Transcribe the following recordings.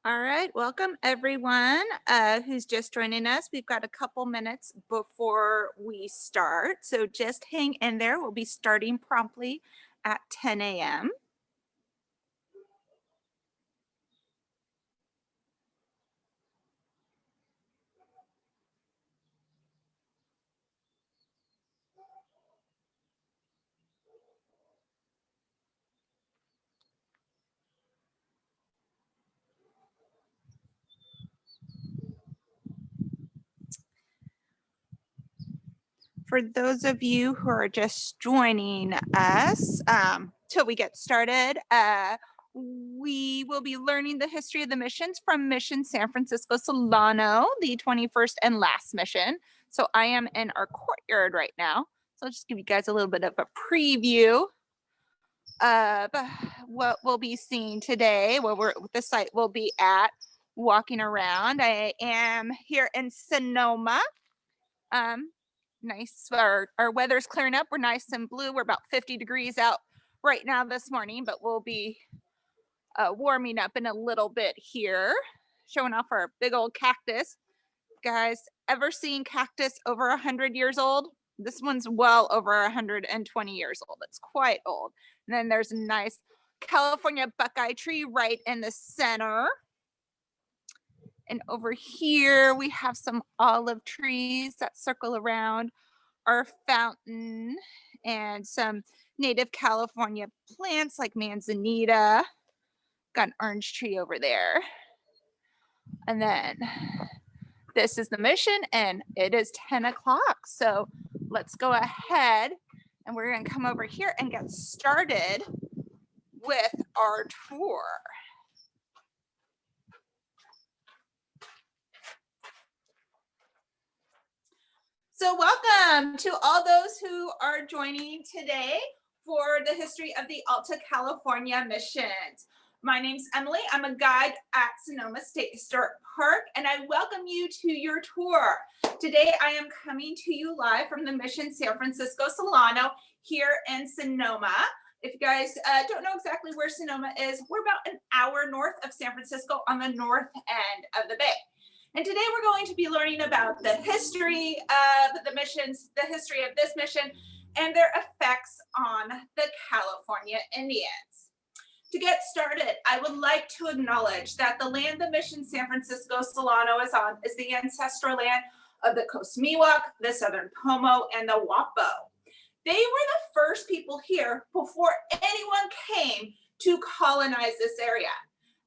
All right, welcome everyone who's just joining us. We've got a couple minutes before we start, so just hang in there. We'll be starting promptly at 10 a.m. For those of you who are just joining us, till we get started, we will be learning the history of the missions from Mission San Francisco Solano, the 21st and last mission. So I am in our courtyard right now. So I'll just give you guys a little bit of a preview of what we'll be seeing today, where the site will be at, walking around. I am here in Sonoma. Nice. Our weather's clearing up. We're nice and blue. We're about 50 degrees out right now this morning, but we'll be warming up in a little bit here, showing off our big old cactus. Guys, ever seen cactus over 100 years old? This one's well over 120 years old. It's quite old. And then there's a nice California buckeye tree right in the center. And over here, we have some olive trees that circle around our fountain and some native California plants like manzanita. Got an orange tree over there. And then this is the mission, and it is 10 o'clock. So let's go ahead and we're going to come over here and get started with our tour. So welcome to all those who are joining today for the history of the Alta California missions. My name's Emily. I'm a guide at Sonoma State Historic Park, and I welcome you to your tour. Today, I am coming to you live from the Mission San Francisco Solano here in Sonoma. If you guys don't know exactly where Sonoma is, we're about an hour north of San Francisco on the north end of the bay. And today we're going to be learning about the history of the missions, the history of this mission, and their effects on the California Indians. To get started, I would like to acknowledge that the land the Mission San Francisco Solano is on is the ancestral land of the Coast Miwok, the Southern Pomo, and the Wapo. They were the first people here before anyone came to colonize this area.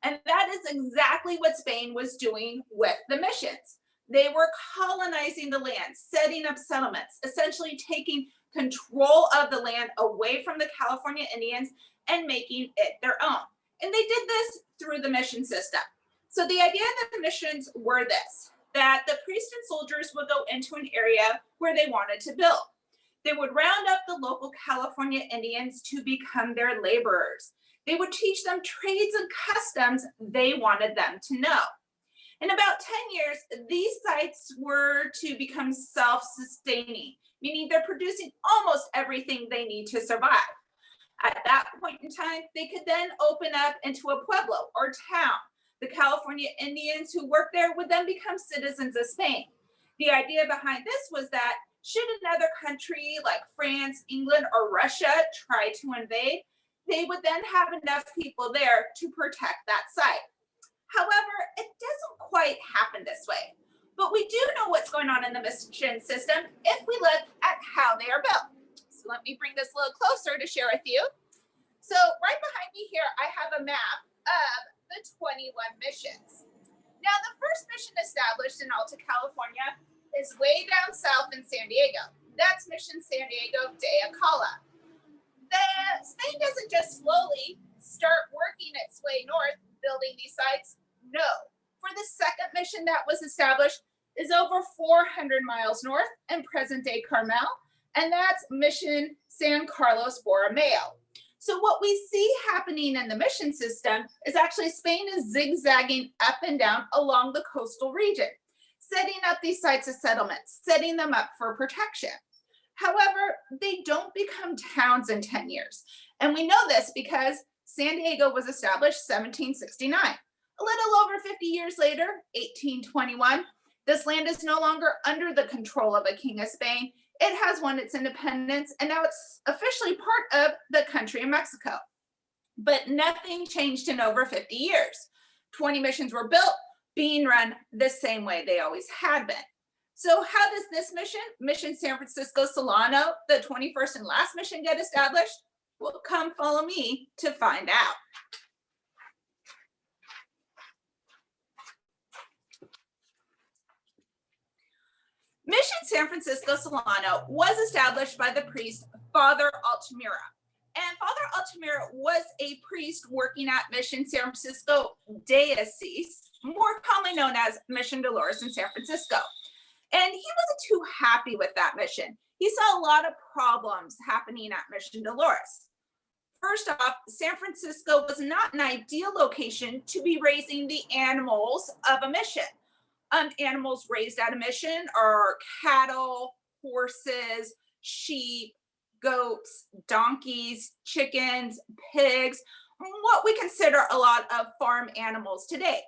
And that is exactly what Spain was doing with the missions. They were colonizing the land, setting up settlements, essentially taking control of the land away from the California Indians and making it their own. And they did this through the mission system. So the idea that the missions were this, that the priests and soldiers would go into an area where they wanted to build. They would round up the local California Indians to become their laborers. They would teach them trades and customs they wanted them to know. In about 10 years, these sites were to become self-sustaining, meaning they're producing almost everything they need to survive. At that point in time, they could then open up into a pueblo or town. The California Indians who worked there would then become citizens of Spain. The idea behind this was that should another country like France, England, or Russia try to invade, they would then have enough people there to protect that site. However, it doesn't quite happen this way. But we do know what's going on in the mission system if we look at how they are built. So let me bring this a little closer to share with you. So right behind me here, I have a map of the 21 missions. Now, the first mission established in Alta California is way down south in San Diego. That's Mission San Diego de Acala. Spain doesn't just slowly start working its way north, building these sites. No. For the second mission that was established is over 400 miles north in present-day Carmel, and that's Mission San Carlos Borromeo. So what we see happening in the mission system is actually Spain is zigzagging up and down along the coastal region, setting up these sites of settlements, setting them up for protection. However, they don't become towns in 10 years. And we know this because San Diego was established 1769. A little over 50 years later, 1821, this land is no longer under the control of a king of Spain. It has won its independence, and now it's officially part of the country of Mexico. But nothing changed in over 50 years. 20 missions were built, being run the same way they always had been. So how does this mission, Mission San Francisco Solano, the 21st and last mission, get established? Well, come follow me to find out. Mission San Francisco Solano was established by the priest Father Altamira. And Father Altamira was a priest working at Mission San Francisco Diocese, more commonly known as Mission Dolores in San Francisco. And he wasn't too happy with that mission. He saw a lot of problems happening at Mission Dolores. First off, San Francisco was not an ideal location to be raising the animals of a mission. Animals raised at a mission are cattle, horses, sheep, goats, donkeys, chickens, pigs, what we consider a lot of farm animals today.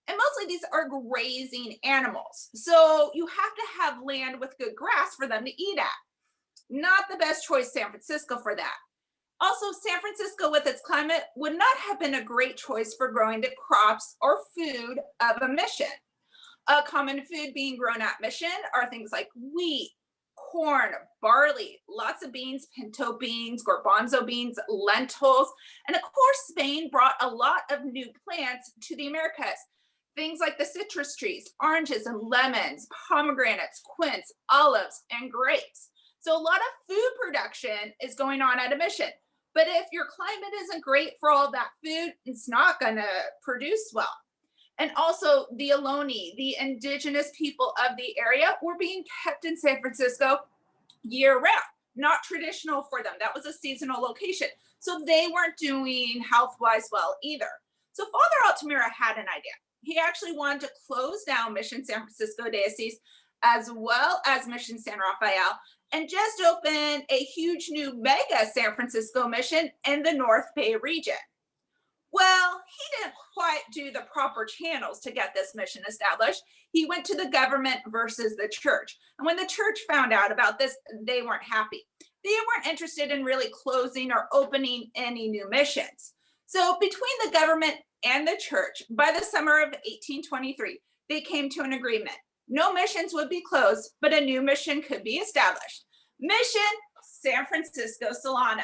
And mostly these are grazing animals. So you have to have land with good grass for them to eat at. Not the best choice, San Francisco, for that. Also, San Francisco with its climate would not have been a great choice for growing the crops or food of a mission. A common food being grown at Mission are things like wheat, corn, barley, lots of beans, pinto beans, garbanzo beans, lentils. And of course, Spain brought a lot of new plants to the Americas. Things like the citrus trees, oranges and lemons, pomegranates, quince, olives, and grapes. So a lot of food production is going on at a mission. But if your climate isn't great for all that food, it's not going to produce well. And also the Ohlone, the indigenous people of the area, were being kept in San Francisco year round. Not traditional for them. That was a seasonal location. So they weren't doing health-wise well either. So Father Altamira had an idea. He actually wanted to close down Mission San Francisco Diocese as well as Mission San Rafael and just open a huge new mega San Francisco mission in the North Bay region. Well, he didn't quite do the proper channels to get this mission established. He went to the government versus the church. And when the church found out about this, they weren't happy. They weren't interested in really closing or opening any new missions. So between the government and the church, by the summer of 1823, they came to an agreement. No missions would be closed, but a new mission could be established. Mission San Francisco Solano.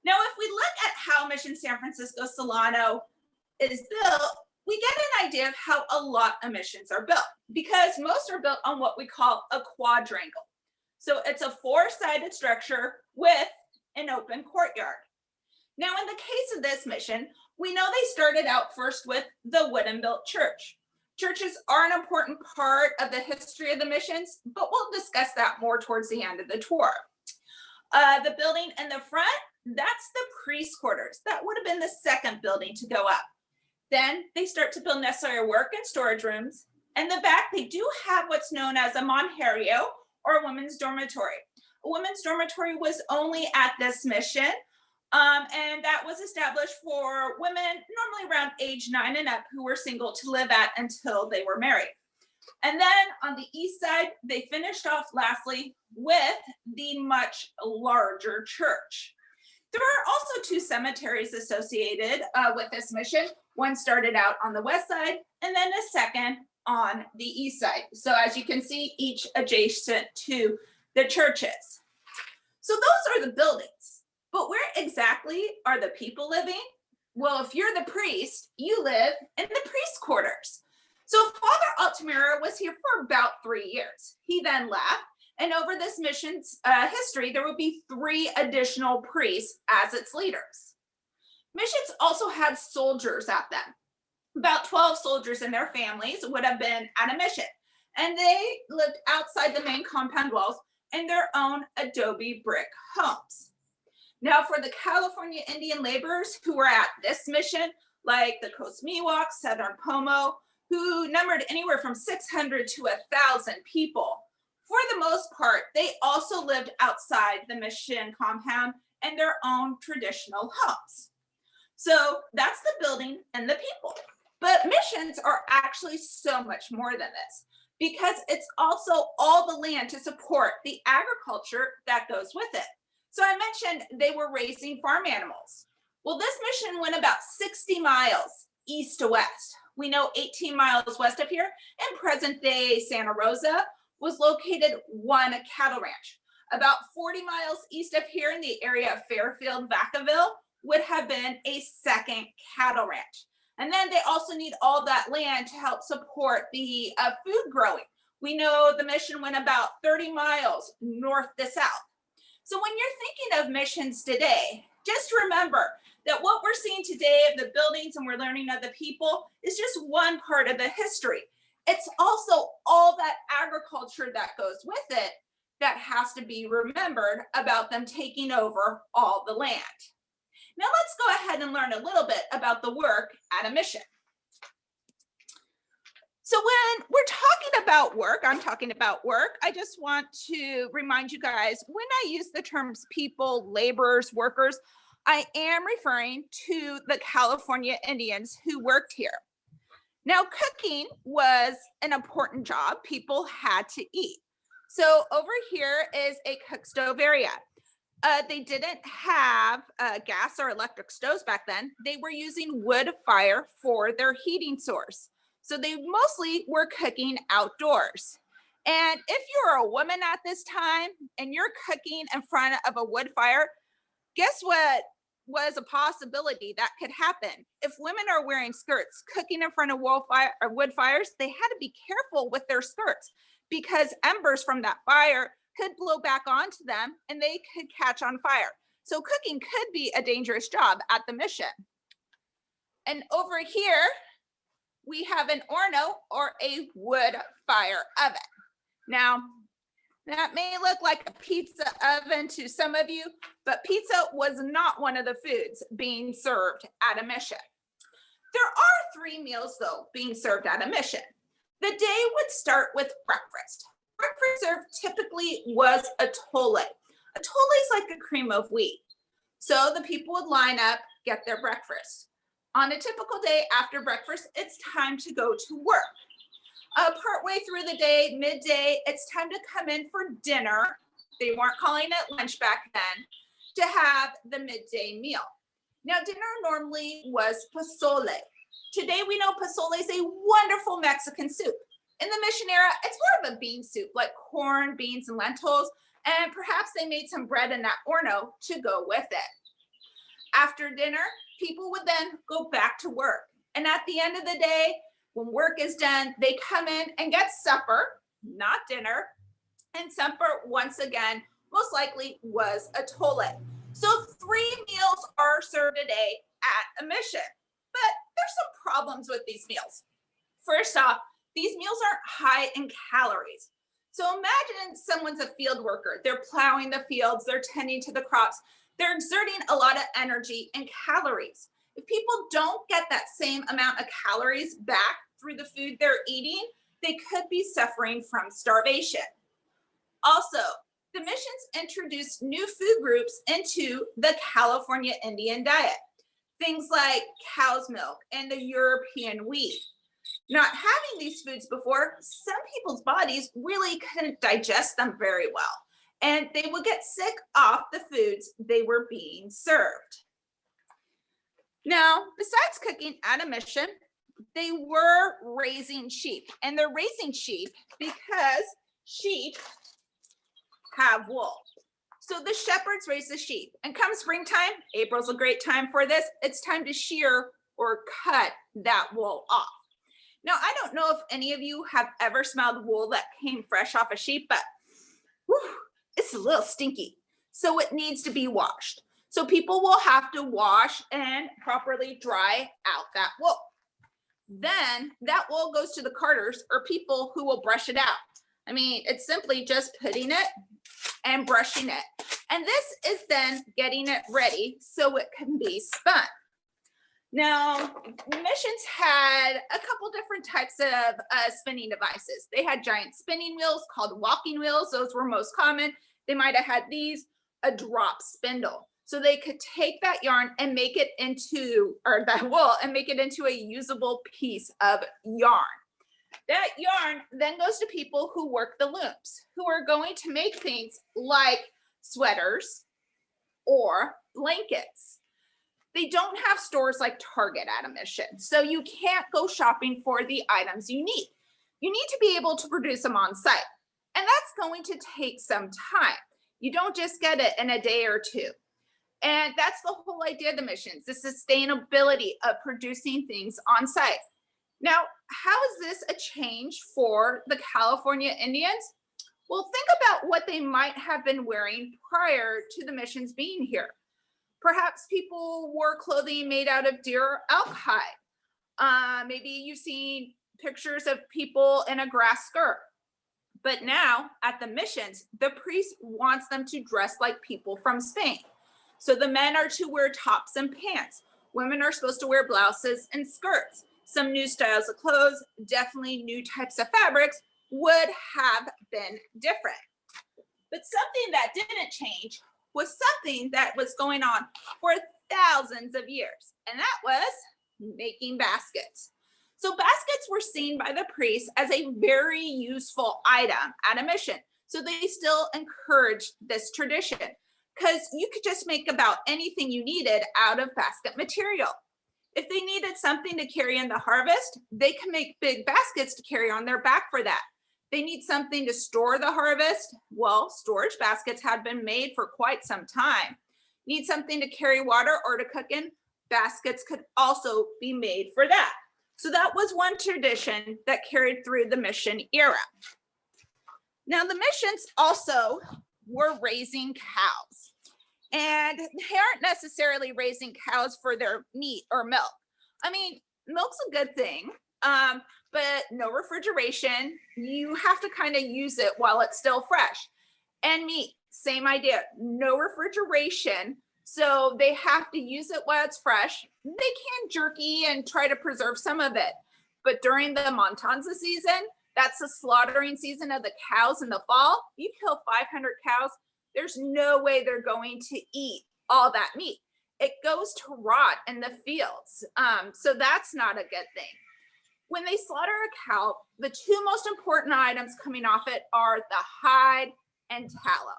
Now, if we look at how Mission San Francisco Solano is built, we get an idea of how a lot of missions are built, because most are built on what we call a quadrangle. So it's a four-sided structure with an open courtyard. Now, in the case of this mission, we know they started out first with the wooden-built church. Churches are an important part of the history of the missions, but we'll discuss that more towards the end of the tour. The building in the front, that's the priest quarters. That would have been the second building to go up. Then they start to build necessary work and storage rooms. In the back, they do have what's known as a monjerio, or a women's dormitory. A women's dormitory was only at this mission, and that was established for women normally around age 9 and up who were single to live at until they were married. And then on the east side, they finished off lastly with the much larger church. There are also two cemeteries associated with this mission. One started out on the west side and then a second on the east side. So as you can see, each adjacent to the churches. So those are the buildings. But where exactly are the people living? Well, if you're the priest, you live in the priest quarters. So Father Altamira was here for about 3 years. He then left, and over this mission's history, there would be 3 additional priests as its leaders. Missions also had soldiers at them. About 12 soldiers and their families would have been at a mission, and they lived outside the main compound walls in their own adobe brick homes. Now, for the California Indian laborers who were at this mission, like the Coast Miwoks, Southern Pomo, who numbered anywhere from 600 to 1,000 people, for the most part, they also lived outside the mission compound in their own traditional homes. So that's the building and the people. But missions are actually so much more than this, because it's also all the land to support the agriculture that goes with it. So I mentioned they were raising farm animals. Well, this mission went about 60 miles east to west. We know 18 miles west of here, in present day Santa Rosa, was located one cattle ranch. About 40 miles east of here in the area of Fairfield, Vacaville, would have been a second cattle ranch. And then they also need all that land to help support the food growing. We know the mission went about 30 miles north to south. So when you're thinking of missions today, just remember that what we're seeing today of the buildings and we're learning of the people is just one part of the history. It's also all that agriculture that goes with it that has to be remembered about them taking over all the land. Now let's go ahead and learn a little bit about the work at a mission. So when we're talking about work, I'm talking about work, I just want to remind you guys, when I use the terms people, laborers, workers, I am referring to the California Indians who worked here. Now, cooking was an important job. People had to eat. So over here is a cook stove area. They didn't have gas or electric stoves back then. They were using wood fire for their heating source. So they mostly were cooking outdoors. And if you're a woman at this time and you're cooking in front of a wood fire, guess what was a possibility that could happen? If women are wearing skirts, cooking in front of wood fires, they had to be careful with their skirts because embers from that fire could blow back onto them and they could catch on fire. So cooking could be a dangerous job at the mission. And over here, we have an horno or a wood fire oven. Now, that may look like a pizza oven to some of you, but pizza was not one of the foods being served at a mission. There are 3 meals, though, being served at a mission. The day would start with breakfast. Breakfast served typically was a tole. A tole is like a cream of wheat. So the people would line up, get their breakfast. On a typical day after breakfast, it's time to go to work. Partway through the day, midday, it's time to come in for dinner. They weren't calling it lunch back then, to have the midday meal. Now, dinner normally was pozole. Today, we know pozole is a wonderful Mexican soup. In the mission era, it's more of a bean soup, like corn, beans, and lentils, and perhaps they made some bread in that horno to go with it. After dinner, people would then go back to work. And at the end of the day, when work is done, they come in and get supper, not dinner. And supper, once again, most likely was a tole. So 3 meals are served a day at a mission. But there's some problems with these meals. First off, these meals aren't high in calories. So imagine someone's a field worker. They're plowing the fields, they're tending to the crops. They're exerting a lot of energy and calories. If people don't get that same amount of calories back through the food they're eating, they could be suffering from starvation. Also, the missions introduced new food groups into the California Indian diet. Things like cow's milk and the European wheat. Not having these foods before, some people's bodies really couldn't digest them very well, and they would get sick off the foods they were being served. Now, besides cooking at a mission, they were raising sheep, and they're raising sheep because sheep have wool. So the shepherds raise the sheep, and come springtime, April's a great time for this, it's time to shear or cut that wool off. Now, I don't know if any of you have ever smelled wool that came fresh off a sheep, but it's a little stinky. So it needs to be washed. So people will have to wash and properly dry out that wool. Then that wool goes to the carters or people who will brush it out. I mean, it's simply just putting it and brushing it. And this is then getting it ready so it can be spun. Now, missions had a couple different types of spinning devices. They had giant spinning wheels called walking wheels. Those were most common. They might have had these, a drop spindle. so they could take that yarn and make it into, or that wool, and make it into a usable piece of yarn. That yarn then goes to people who work the looms, who are going to make things like sweaters or blankets. They don't have stores like Target at a mission, so you can't go shopping for the items you need. You need to be able to produce them on site, and that's going to take some time. You don't just get it in a day or two. And that's the whole idea of the missions, the sustainability of producing things on site. Now, how is this a change for the California Indians? Well, think about what they might have been wearing prior to the missions being here. Perhaps people wore clothing made out of deer or elk hide. Maybe you've seen pictures of people in a grass skirt. But now at the missions, the priest wants them to dress like people from Spain. So the men are to wear tops and pants. Women are supposed to wear blouses and skirts. Some new styles of clothes, definitely new types of fabrics would have been different. But something that didn't change was something that was going on for thousands of years, and that was making baskets. So baskets were seen by the priests as a very useful item at a mission. So they still encouraged this tradition because you could just make about anything you needed out of basket material. If they needed something to carry in the harvest, they can make big baskets to carry on their back for that. They need something to store the harvest. Well, storage baskets had been made for quite some time. Need something to carry water or to cook in? Baskets could also be made for that. So that was one tradition that carried through the mission era. Now the missions also were raising cows. And they aren't necessarily raising cows for their meat or milk. I mean, milk's a good thing, but no refrigeration. You have to kind of use it while it's still fresh. And meat, same idea, no refrigeration. So they have to use it while it's fresh. They can jerky and try to preserve some of it. But during the Matanza season, that's the slaughtering season of the cows in the fall. You kill 500 cows. There's no way they're going to eat all that meat. It goes to rot in the fields. So that's not a good thing. When they slaughter a cow, the two most important items coming off it are the hide and tallow.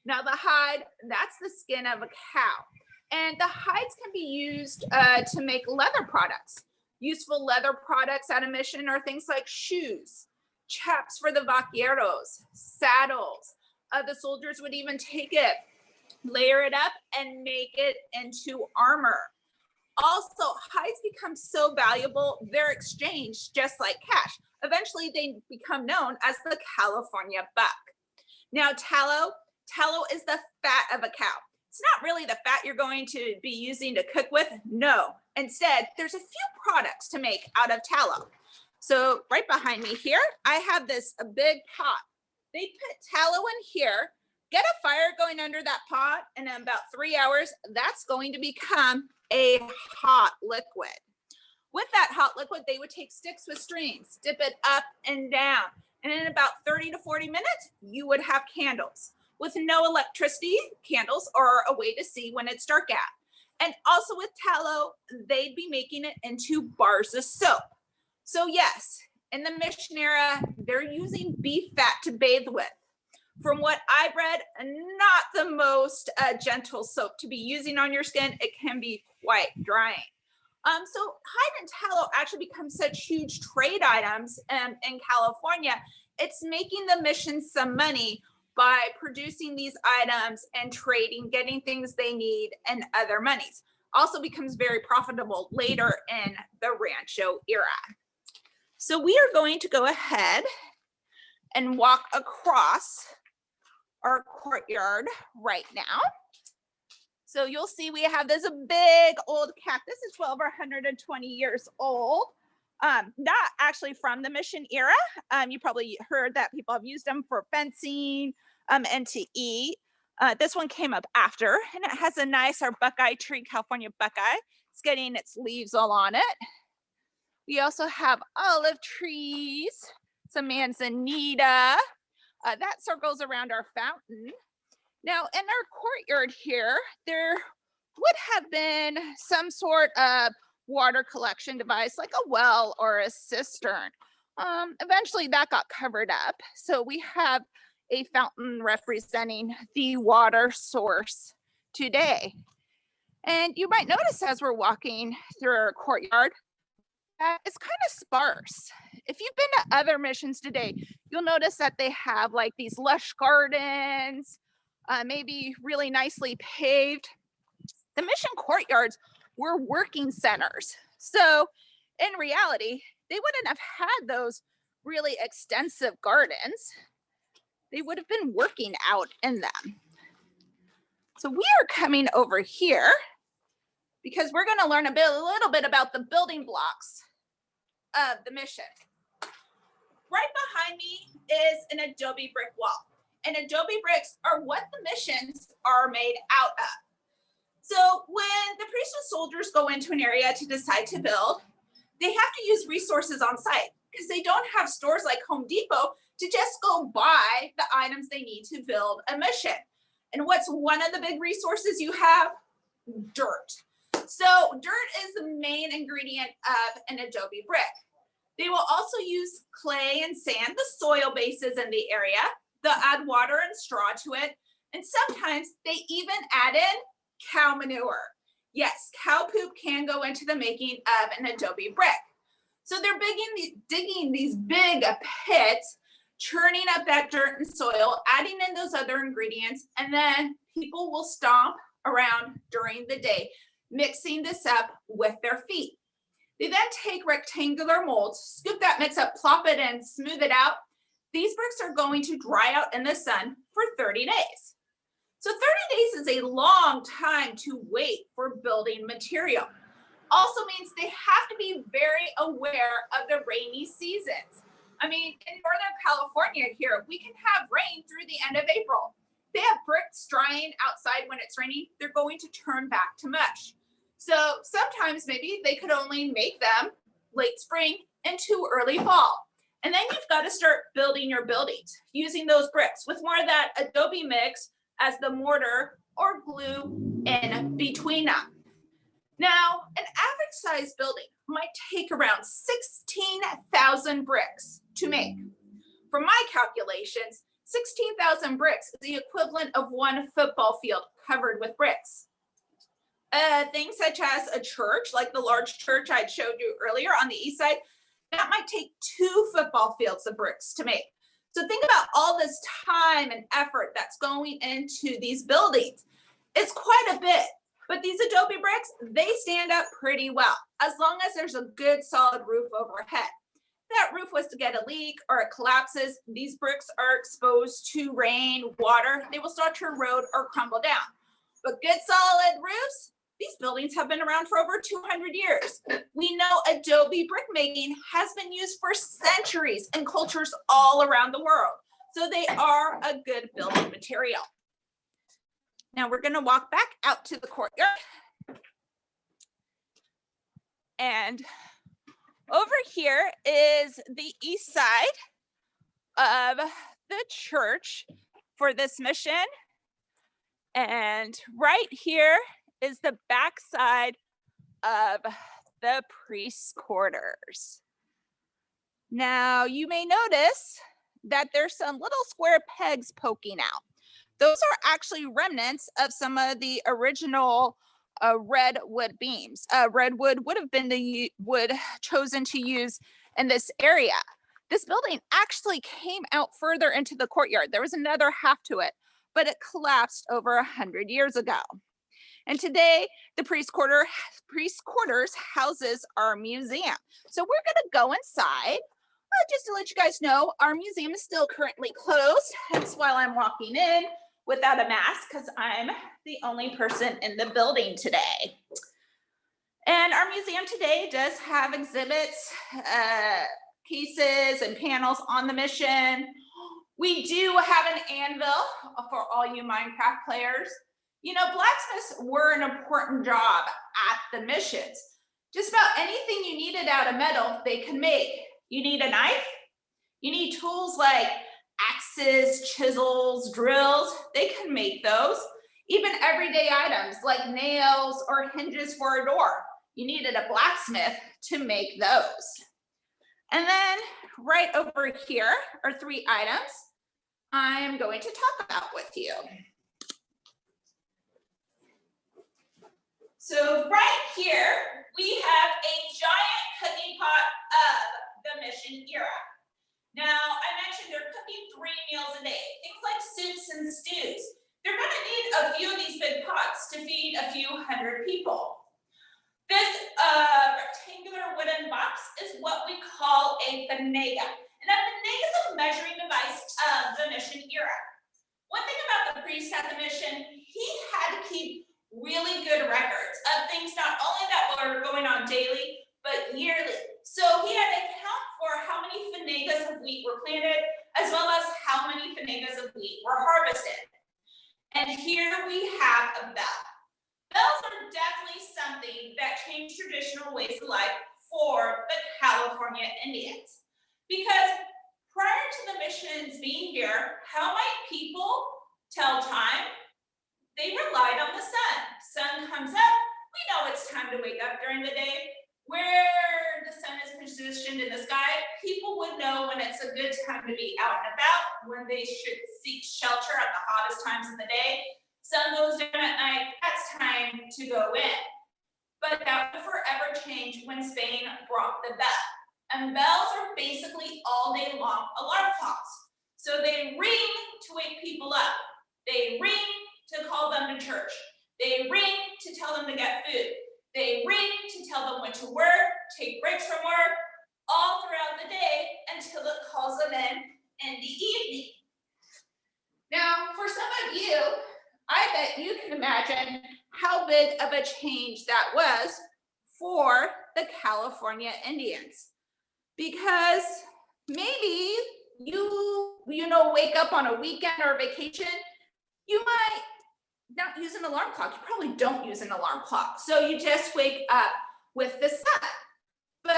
Now the hide, that's the skin of a cow. And the hides can be used to make leather products. Useful leather products at a mission are things like shoes, chaps for the vaqueros, saddles. The soldiers would even take it, layer it up, and make it into armor. Also, hides become so valuable, they're exchanged just like cash. Eventually, they become known as the California buck. Now, tallow is the fat of a cow. It's not really the fat you're going to be using to cook with, no. Instead, there's a few products to make out of tallow. So right behind me here, I have this big pot. They put tallow in here, get a fire going under that pot, and in about 3 hours, that's going to become a hot liquid. With that hot liquid, they would take sticks with strings, dip it up and down, and in about 30 to 40 minutes, you would have candles. With no electricity, candles are a way to see when it's dark out. And also with tallow, they'd be making it into bars of soap. So yes, in the mission era, they're using beef fat to bathe with. From what I've read, not the most gentle soap to be using on your skin. It can be quite drying. So hide and tallow actually become such huge trade items in California. It's making the mission some money by producing these items and trading, getting things they need and other monies. Also becomes very profitable later in the Rancho era. So we are going to go ahead and walk across our courtyard right now. So you'll see we have this big old cactus. It's well over 120 years old. Not actually from the mission era. You probably heard that people have used them for fencing and to eat. This one came up after, and it has a nice, our buckeye tree, California buckeye. It's getting its leaves all on it. We also have olive trees, some manzanita. That circles around our fountain. Now, in our courtyard here, there would have been some sort of water collection device like a well or a cistern. Eventually, that got covered up. So we have a fountain representing the water source today. And you might notice as we're walking through our courtyard, it's kind of sparse. If you've been to other missions today, you'll notice that they have like these lush gardens, maybe really nicely paved. The mission courtyards were working centers. So in reality, they wouldn't have had those really extensive gardens. They would have been working out in them. So we are coming over here because we're going to learn a little bit about the building blocks of the mission. Right behind me is an adobe brick wall. And adobe bricks are what the missions are made out of. So when the priests and soldiers go into an area to decide to build, they have to use resources on site because they don't have stores like Home Depot to just go buy the items they need to build a mission. And what's one of the big resources you have? Dirt. So dirt is the main ingredient of an adobe brick. They will also use clay and sand, the soil bases in the area. They'll add water and straw to it. And sometimes they even add in cow manure. Yes, cow poop can go into the making of an adobe brick. So they're digging these big pits, churning up that dirt and soil, adding in those other ingredients, and then people will stomp around during the day, mixing this up with their feet. They then take rectangular molds, scoop that mix up, plop it in, smooth it out. These bricks are going to dry out in the sun for 30 days. So 30 days is a long time to wait for building material. Also means they have to be very aware of the rainy seasons. I mean, in Northern California here, we can have rain through the end of April. They have bricks drying outside when it's raining, they're going to turn back to mush. So sometimes maybe they could only make them late spring into early fall. And then you've got to start building your buildings using those bricks with more of that adobe mix as the mortar or glue in between them. Now, an average size building might take around 16,000 bricks to make. From my calculations, 16,000 bricks is the equivalent of one football field covered with bricks. Things such as a church, like the large church I showed you earlier on the east side, that might take 2 football fields of bricks to make. So think about all this time and effort that's going into these buildings. It's quite a bit, but these adobe bricks, they stand up pretty well, as long as there's a good solid roof overhead. If that roof was to get a leak or it collapses, these bricks are exposed to rain, water, they will start to erode or crumble down. But good solid roofs, these buildings have been around for over 200 years. We know adobe brick making has been used for centuries in cultures all around the world. So they are a good building material. Now we're going to walk back out to the courtyard. And over here is the east side of the church for this mission. And right here is the backside of the priest's quarters. Now, you may notice that there's some little square pegs poking out. Those are actually remnants of some of the original redwood beams. Redwood would have been the wood chosen to use in this area. This building actually came out further into the courtyard. There was another half to it, but it collapsed over 100 years ago. And today, the priest quarters houses our museum. So we're going to go inside. Just to let you guys know, our museum is still currently closed. Hence why I'm walking in without a mask, because I'm the only person in the building today. And our museum today does have exhibits, cases, and panels on the mission. We do have an anvil for all you Minecraft players. You know, blacksmiths were an important job at the missions. Just about anything you needed out of metal, they could make. You need a knife, you need tools like axes, chisels, drills, they can make those. Even everyday items like nails or hinges for a door. You needed a blacksmith to make those. And then right over here are 3 items I'm going to talk about with you. So right here, we have a giant cooking pot of the mission era. Now, I mentioned they're cooking 3 meals a day, things like soups and stews. They're gonna need a few of these big pots to feed a few hundred people. This rectangular wooden box is what we call a fanega. And a fanega is a measuring device of the mission era. One thing about the priest at the mission, he had to keep really good records of things not only that were going on daily, but yearly. So he had to count for how many fanegas of wheat were planted, as well as how many fanegas of wheat were harvested. And here we have a bell. Bells are definitely something that changed traditional ways of life for the California Indians. Because prior to the missions being here, how might people tell time? They relied on the sun. Sun comes up, we know it's time to wake up during the day. Where the sun is positioned in the sky, people would know when it's a good time to be out and about, when they should seek shelter at the hottest times of the day. Sun goes down at night, that's time to go in. But that would forever change when Spain brought the bell. And bells are basically all day long alarm clocks. So they ring to wake people up. They ring to call them to church. They ring to tell them to get food. They ring to tell them when to work, take breaks from work, all throughout the day until it calls them in the evening. Now, for some of you, I bet you can imagine how big of a change that was for the California Indians. Because maybe you wake up on a weekend or a vacation, you might not use an alarm clock. You probably don't use an alarm clock. So you just wake up with the sun. But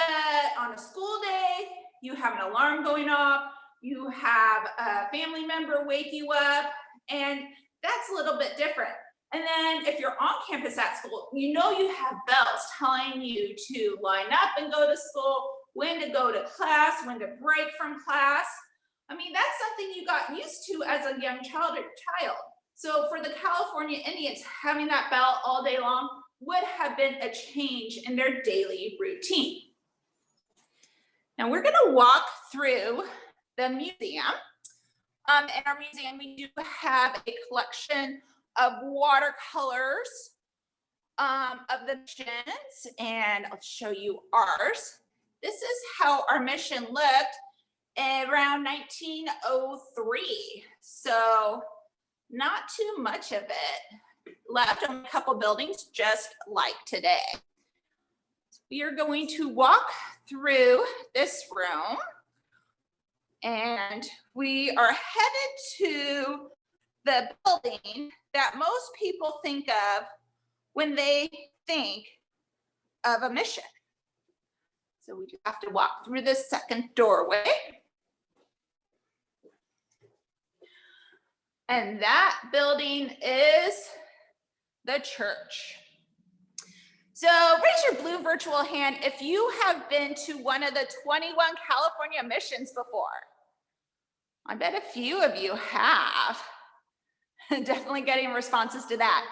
on a school day, you have an alarm going off, you have a family member wake you up, and that's a little bit different. And then if you're on campus at school, you have bells telling you to line up and go to school, when to go to class, when to break from class. I mean, that's something you got used to as a young child. So for the California Indians, having that bell all day long would have been a change in their daily routine. Now we're gonna walk through the museum. In our museum, we do have a collection of watercolors of the missions, and I'll show you ours. This is how our mission looked around 1903. So not too much of it left on a couple buildings, just like today. We are going to walk through this room, and we are headed to the building that most people think of when they think of a mission. So we just have to walk through this second doorway. And that building is the church. So raise your blue virtual hand if you have been to one of the 21 California missions before. I bet a few of you have. Definitely getting responses to that.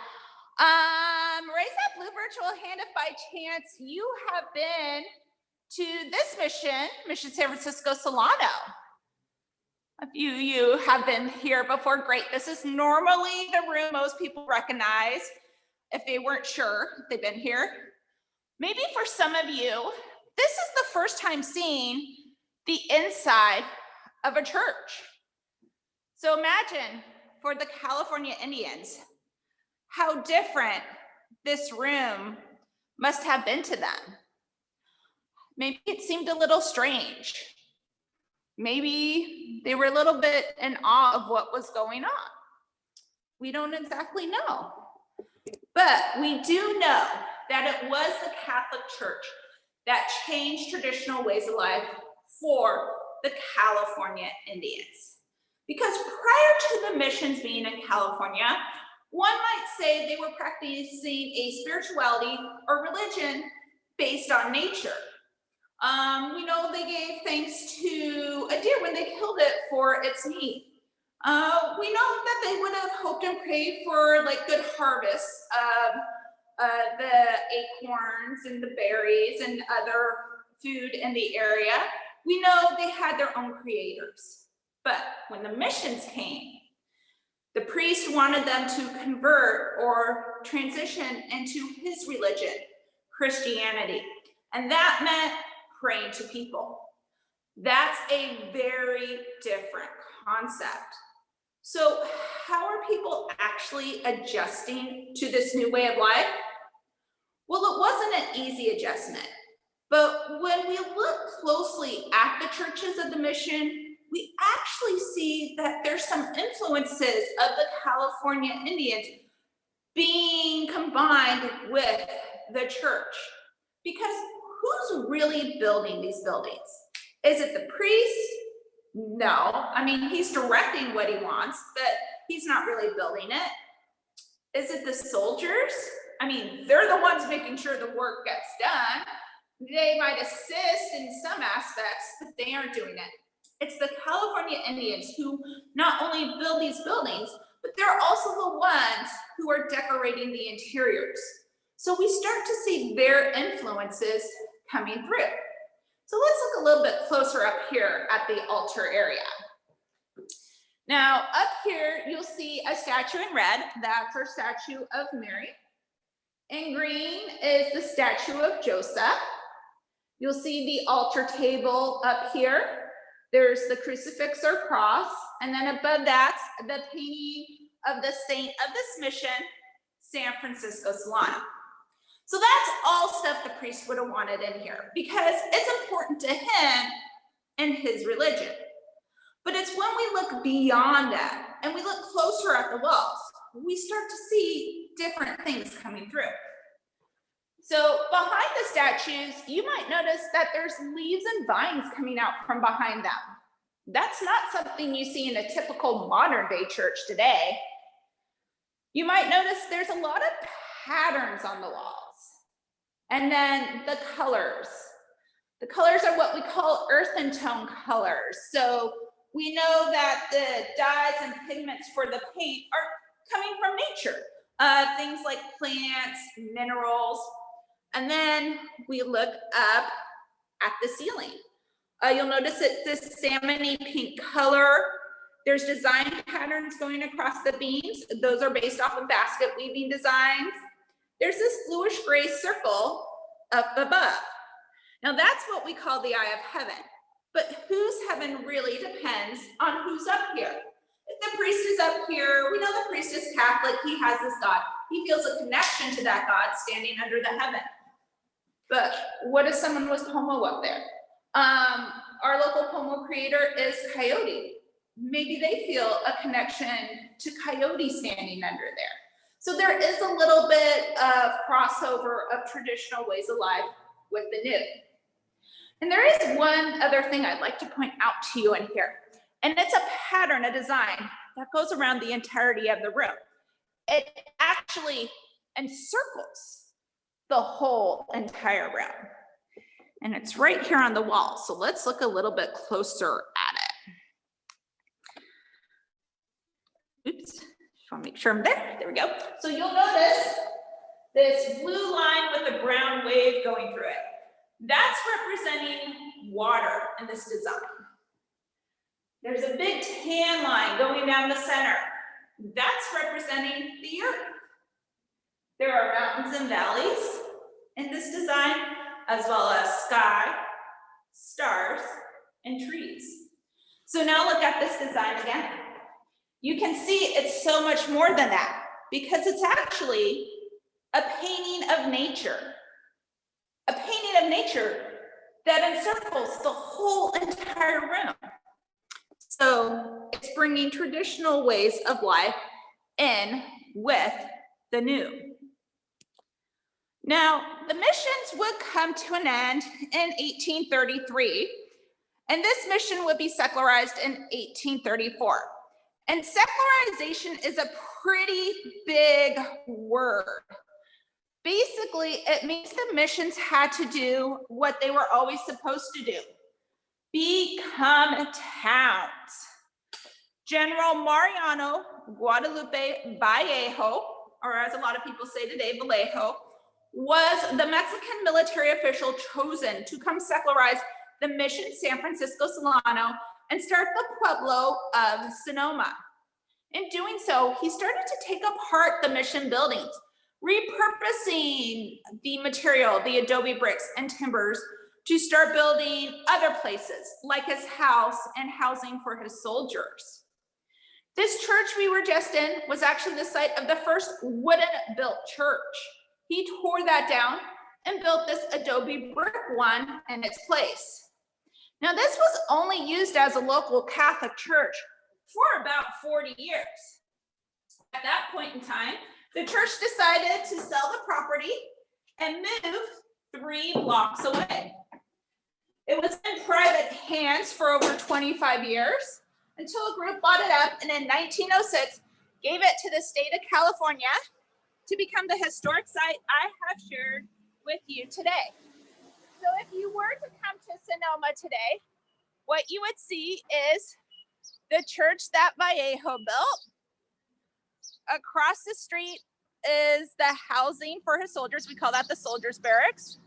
Raise that blue virtual hand if by chance you have been to this mission San Francisco Solano. A few of you have been here before. Great. This is normally the room most people recognize if they weren't sure they've been here. Maybe for some of you, this is the first time seeing the inside of a church. So imagine for the California Indians, how different this room must have been to them. Maybe it seemed a little strange. Maybe they were a little bit in awe of what was going on. We don't exactly know. But we do know that it was the Catholic Church that changed traditional ways of life for the California Indians. Because prior to the missions being in California, one might say they were practicing a spirituality or religion based on nature. We know they gave thanks to a deer when they killed it for its meat. We know that they would have hoped and prayed for like good harvests of the acorns and the berries and other food in the area. We know they had their own creators. But when the missions came, the priest wanted them to convert or transition into his religion, Christianity. And that meant praying to people. That's a very different concept. So how are people actually adjusting to this new way of life? Well, it wasn't an easy adjustment. But when we look closely at the churches of the mission, we actually see that there's some influences of the California Indians being combined with the church. Because who's really building these buildings? Is it the priest? No. I mean, he's directing what he wants, but he's not really building it. Is it the soldiers? I mean, they're the ones making sure the work gets done. They might assist in some aspects, but they aren't doing it. It's the California Indians who not only build these buildings, but they're also the ones who are decorating the interiors. So we start to see their influences coming through. So let's look a little bit closer up here at the altar area. Now, up here, you'll see a statue in red. That's our statue of Mary. In green is the statue of Joseph. You'll see the altar table up here. There's the crucifix or cross. And then above that's the painting of the saint of this mission, San Francisco Solano. So that's all stuff the priest would have wanted in here because it's important to him and his religion. But it's when we look beyond that and we look closer at the walls, we start to see different things coming through. So behind the statues, you might notice that there's leaves and vines coming out from behind them. That's not something you see in a typical modern day church today. You might notice there's a lot of patterns on the walls. And then the colors. The colors are what we call earthen tone colors. So we know that the dyes and pigments for the paint are coming from nature. Things like plants, minerals. And then we look up at the ceiling. You'll notice it's this salmon-y pink color. There's design patterns going across the beams. Those are based off of basket weaving designs. There's this bluish gray circle up above. Now that's what we call the eye of heaven. But whose heaven really depends on who's up here. If the priest is up here, we know the priest is Catholic, he has this God. He feels a connection to that God standing under the heaven. But what if someone was Pomo up there? Our local Pomo creator is Coyote. Maybe they feel a connection to Coyote standing under there. So there is a little bit of crossover of traditional ways of life with the new. And there is one other thing I'd like to point out to you in here. And it's a pattern, a design that goes around the entirety of the room. It actually encircles the whole entire room. And it's right here on the wall. So let's look a little bit closer at it. Oops, just want to make sure I'm there. There we go. So you'll notice this blue line with a brown wave going through it. That's representing water in this design. There's a big tan line going down the center. That's representing the earth. There are mountains and valleys in this design, as well as sky, stars, and trees. So now look at this design again. You can see it's so much more than that because it's actually a painting of nature. A painting of nature that encircles the whole entire room. So it's bringing traditional ways of life in with the new. Now, the missions would come to an end in 1833, and this mission would be secularized in 1834. And secularization is a pretty big word. Basically, it means the missions had to do what they were always supposed to do: become towns. General Mariano Guadalupe Vallejo, or as a lot of people say today, Vallejo, was the Mexican military official chosen to come secularize the mission San Francisco Solano and start the pueblo of Sonoma. In doing so, he started to take apart the mission buildings, repurposing the material, the adobe bricks and timbers, to start building other places like his house and housing for his soldiers. This church we were just in was actually the site of the first wooden built church. He tore that down and built this adobe brick one in its place. Now, this was only used as a local Catholic church for about 40 years. At that point in time, the church decided to sell the property and move 3 blocks away. It was in private hands for over 25 years until a group bought it up and in 1906 gave it to the state of California to become the historic site I have shared with you today. So if you were to come to Sonoma today, what you would see is the church that Vallejo built. Across the street is the housing for his soldiers. We call that the soldiers' barracks.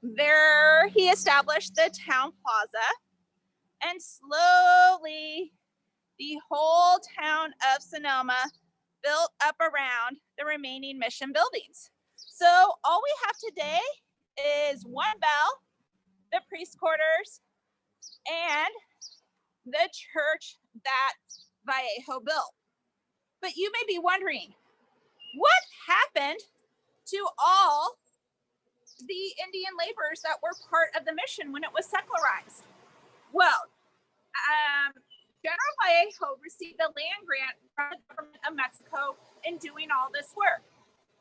There he established the town plaza, and slowly the whole town of Sonoma built up around the remaining mission buildings. So all we have today is one bell, the priest quarters, and the church that Vallejo built. But you may be wondering, what happened to all the Indian laborers that were part of the mission when it was secularized? Well, General Vallejo received a land grant from the government of Mexico in doing all this work.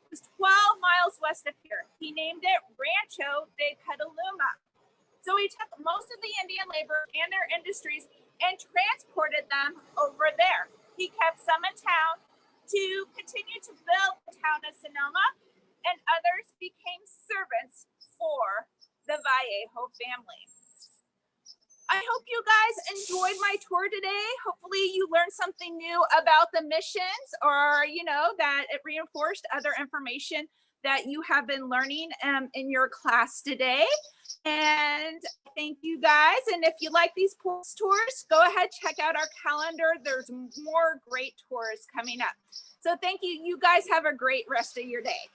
It was 12 miles west of here. He named it Rancho de Cataluma. So he took most of the Indian labor and their industries and transported them over there. He kept some in town to continue to build the town of Sonoma, and others became servants for the Vallejo family. I hope you guys enjoyed my tour today. Hopefully you learned something new about the missions, or that it reinforced other information that you have been learning in your class today. And thank you guys. And if you like these tours, go ahead, check out our calendar. There's more great tours coming up. So thank you. You guys have a great rest of your day.